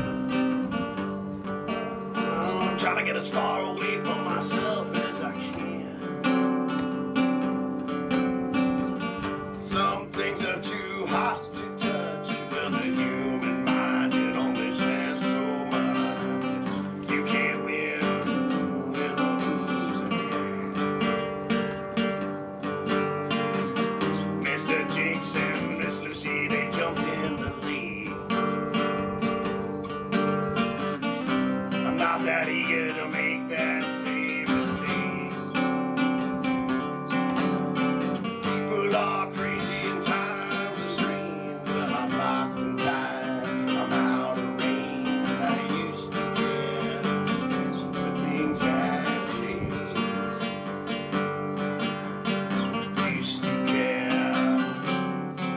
I'm trying to get as far away from myself as I can. Some things are too hot to touch. Well, the human mind can only stand so much. You can't win when Mr. Jinx and Miss Lucy, they jumped in the lead. I'm not that eager to make that same mistake. People are crazy in times of strain. Well, I'm locked in time, I'm out of range. I used to care, but things have changed. Used to care,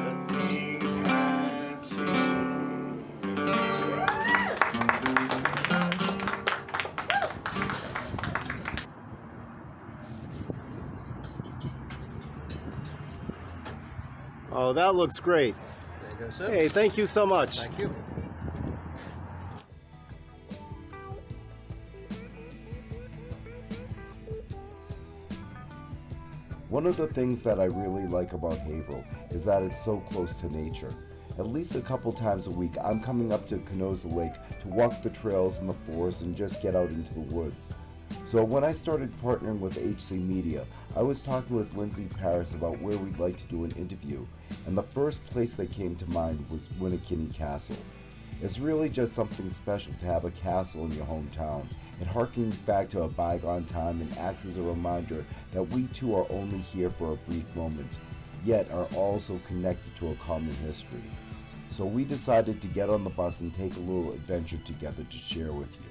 but things have Oh, that looks great. There you go, sir. Hey, thank you so much. Thank you. One of the things that I really like about Haverhill is that it's so close to nature. At least a couple times a week, I'm coming up to Canosa Lake to walk the trails in the forest and just get out into the woods. So when I started partnering with HC Media, I was talking with Lindsay Paris about where we'd like to do an interview, and the first place that came to mind was Winnikinny Castle. It's really just something special to have a castle in your hometown. It harkens back to a bygone time and acts as a reminder that we too are only here for a brief moment, yet are also connected to a common history. So we decided to get on the bus and take a little adventure together to share with you.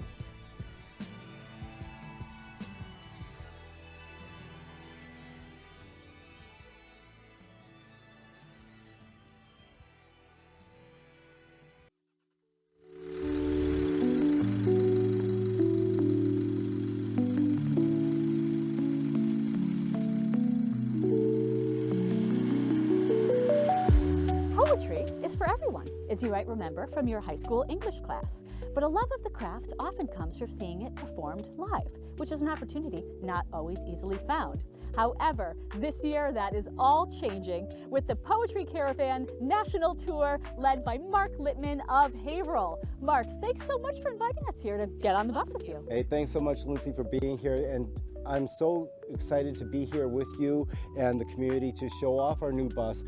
Poetry is for everyone, as you might remember from your high school English class. But a love of the craft often comes from seeing it performed live, which is an opportunity not always easily found. However, this year that is all changing with the Poetry Caravan National Tour led by Mark Littman of Haverhill. Mark, thanks so much for inviting us here to get on the bus with you. Hey, thanks so much, Lindsay, for being here. And I'm so excited to be here with you and the community to show off our new bus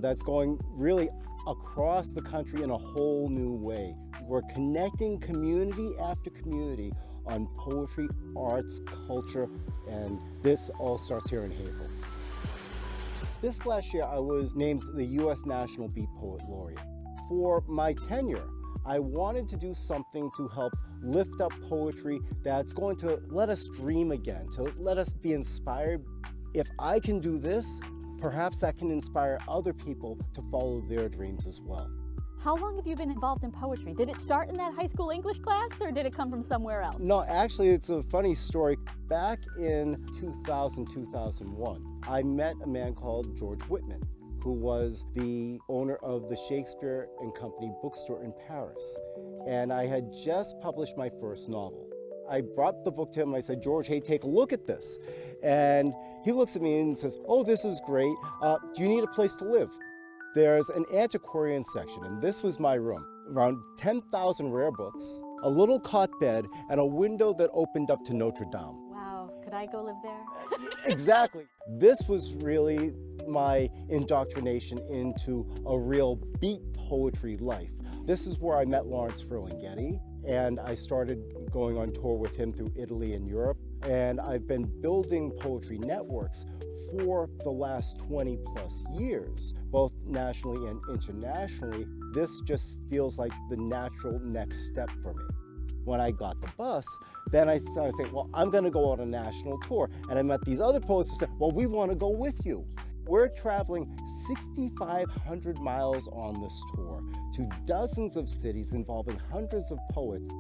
that's going really across the country in a whole new way. We're connecting community after community on poetry, arts, culture, and this all starts here in Haverhill. This last year, I was named the U.S. National Beat Poet Laureate. For my tenure, I wanted to do something to help lift up poetry that's going to let us dream again, to let us be inspired. If I can do this, perhaps that can inspire other people to follow their dreams as well. How long have you been involved in poetry? Did it start in that high school English class or did it come from somewhere else? No, actually, it's a funny story. Back in 2000, 2001, I met a man called George Whitman, who was the owner of the Shakespeare and Company bookstore in Paris. And I had just published my first novel. I brought the book to him and I said, George, hey, take a look at this. And he looks at me and says, oh, this is great. Do you need a place to live? There's an antiquarian section, and this was my room. Around 10,000 rare books, a little cot bed, and a window that opened up to Notre Dame. Wow, could I go live there? Exactly. This was really my indoctrination into a real beat poetry life. This is where I met Lawrence Ferlinghetti, and I started going on tour with him through Italy and Europe. And I've been building poetry networks for the last 20 plus years, both nationally and internationally. This just feels like the natural next step for me. When I got the bus, then I started saying, well, I'm gonna go on a national tour. And I met these other poets who said, well, we wanna go with you. We're traveling 6,500 miles on this tour to dozens of cities involving hundreds of poets.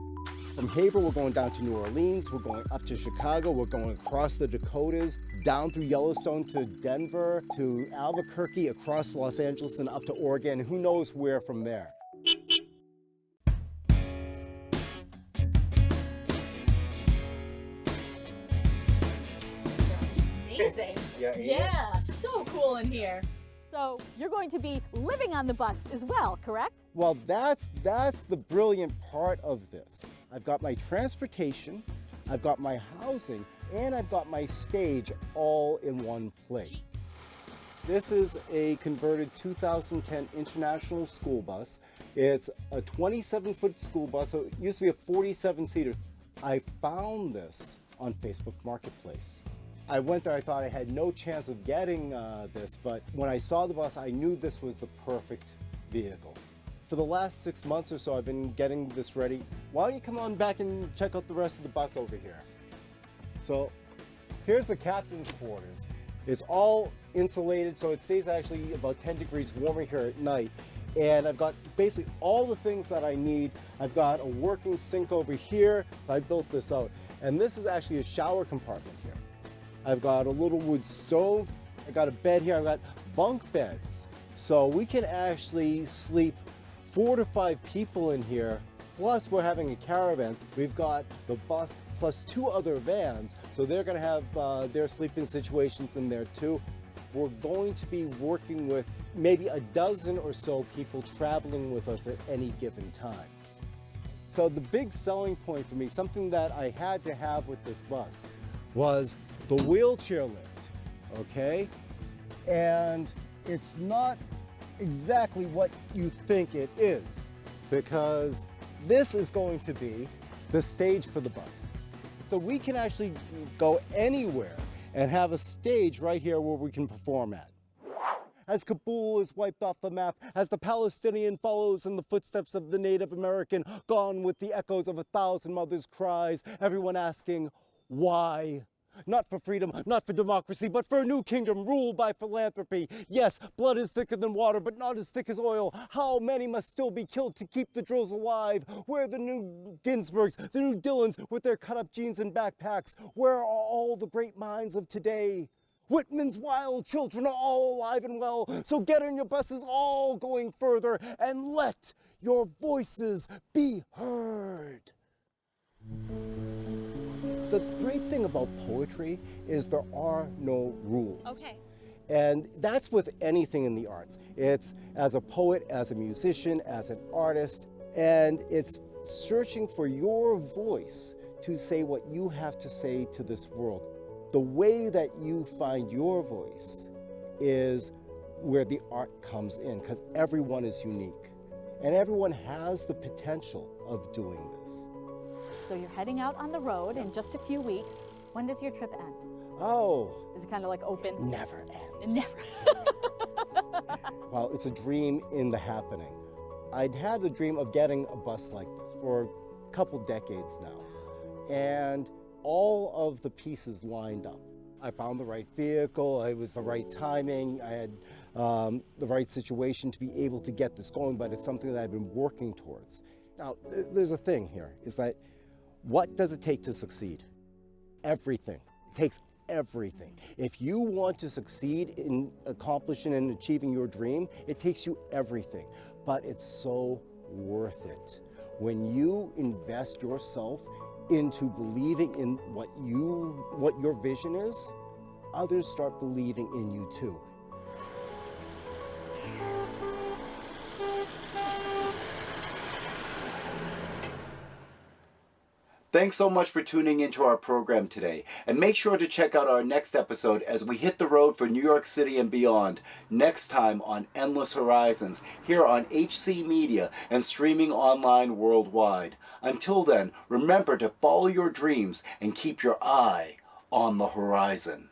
From Haverhill, we're going down to New Orleans, we're going up to Chicago, we're going across the Dakotas, down through Yellowstone to Denver, to Albuquerque, across Los Angeles, and up to Oregon, who knows where from there. Amazing. Yeah, so cool in here. So you're going to be living on the bus as well, correct? Well, that's the brilliant part of this. I've got my transportation, I've got my housing, and I've got my stage all in one place. This is a converted 2010 International school bus. It's a 27-foot school bus, so it used to be a 47-seater. I found this on Facebook Marketplace. I went there, I thought I had no chance of getting this, but when I saw the bus, I knew this was the perfect vehicle. For the last 6 months or so, I've been getting this ready. Why don't you come on back and check out the rest of the bus over here? So here's the captain's quarters. It's all insulated, so it stays actually about 10 degrees warmer here at night. And I've got basically all the things that I need. I've got a working sink over here, so I built this out. And this is actually a shower compartment here. I've got a little wood stove. I got a bed here. I've got bunk beds. So we can actually sleep 4 to 5 people in here. Plus we're having a caravan. We've got the bus plus 2 other vans, so they're going to have their sleeping situations in there too. We're going to be working with maybe a dozen or so people traveling with us at any given time. So the big selling point for me, something that I had to have with this bus, was the wheelchair lift, okay? And it's not exactly what you think it is, because this is going to be the stage for the bus. So we can actually go anywhere and have a stage right here where we can perform at. As Kabul is wiped off the map, as the Palestinian follows in the footsteps of the Native American, gone with the echoes of 1,000 mothers' cries, everyone asking, why? Not for freedom, not for democracy, but for a new kingdom ruled by philanthropy. Yes, blood is thicker than water, but not as thick as oil. How many must still be killed to keep the drills alive? Where are the new Ginsbergs, the new Dylans with their cut-up jeans and backpacks? Where are all the great minds of today? Whitman's wild children are all alive and well, so get on your buses all going further and let your voices be heard. The great thing about poetry is there are no rules. Okay. And that's with anything in the arts. It's as a poet, as a musician, as an artist, and it's searching for your voice to say what you have to say to this world. The way that you find your voice is where the art comes in, because everyone is unique and everyone has the potential of doing this. So you're heading out on the road in just a few weeks. When does your trip end? Oh. Is it kind of like open? It never ends. It never. Well, it's a dream in the happening. I'd had the dream of getting a bus like this for a couple decades now. And all of the pieces lined up. I found the right vehicle, it was the right timing, I had the right situation to be able to get this going, but it's something that I've been working towards. Now, there's a thing here, is that what does it take to succeed? Everything. It takes everything. If you want to succeed in accomplishing and achieving your dream, it takes you everything, but it's so worth it. When you invest yourself into believing in what your vision is, others start believing in you too. Thanks so much for tuning into our program today, and make sure to check out our next episode as we hit the road for New York City and beyond, next time on Endless Horizons, here on HC Media and streaming online worldwide. Until then, remember to follow your dreams and keep your eye on the horizon.